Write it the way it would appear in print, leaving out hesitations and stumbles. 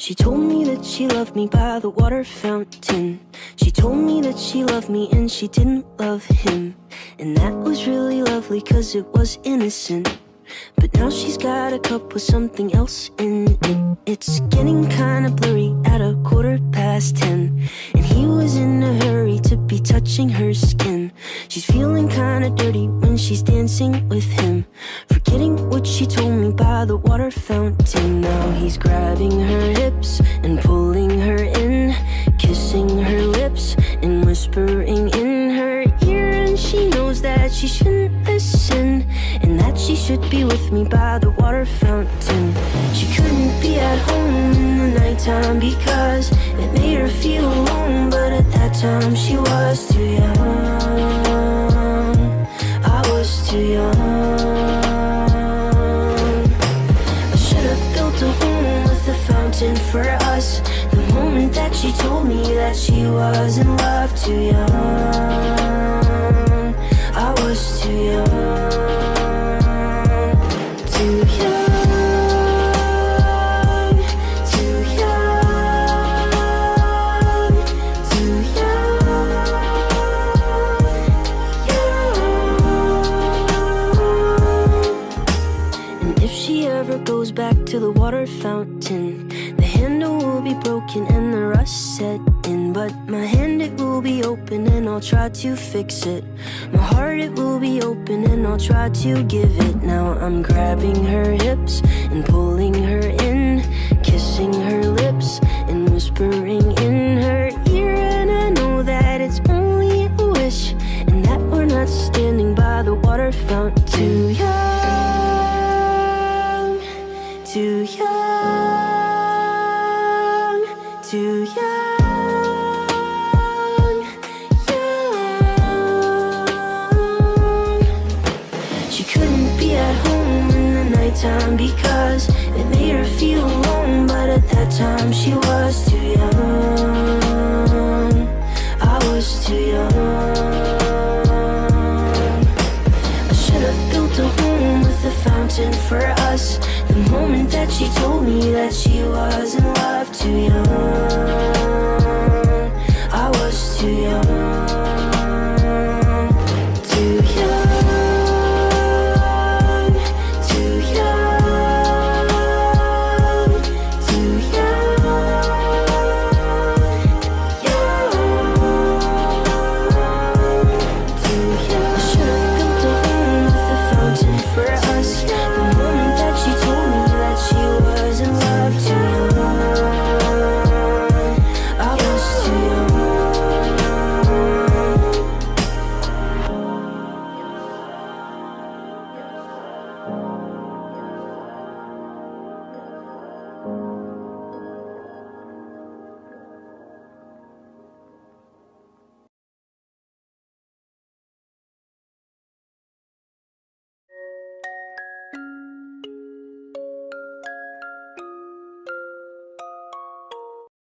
She told me that she loved me by the water fountain. She told me that she loved me and she didn't love him. And that was really lovely cause it was innocent. But now she's got a cup with something else in it. It's getting kinda blurry at 10:15. And he was in a hurry to be touching her skin. She's feeling kinda dirty when she's dancing with him, forgetting what she told me by the water fountain. Now he's grabbing her hips and pulling her in, kissing her lips and whispering in her ear. And she knows that she shouldn't listen, and that she should be with me by the water fountain. She couldn't be at home in the nighttime because it made her feel alone. But at that time she was too young. I was too young. I should have built a home with a fountain for us. The moment that she told me that she was in love. Too young. I was too young. Too young, too young, too young. And if she ever goes back to the water fountain, the handle will be broken and the rust set in. But my hand, it will be open and I'll try to fix it. My heart, it will be open and I'll try to give it. Now I'm grabbing her hips and pulling her in, kissing her lips and whispering in her ear. And I know that it's only a wish, and that we're not standing by the water fountain. Too young, too young, too young. Time because it made her feel alone. But at that time she was too young. I was too young. I should have built a home with a fountain for us. The moment that she told me that she was in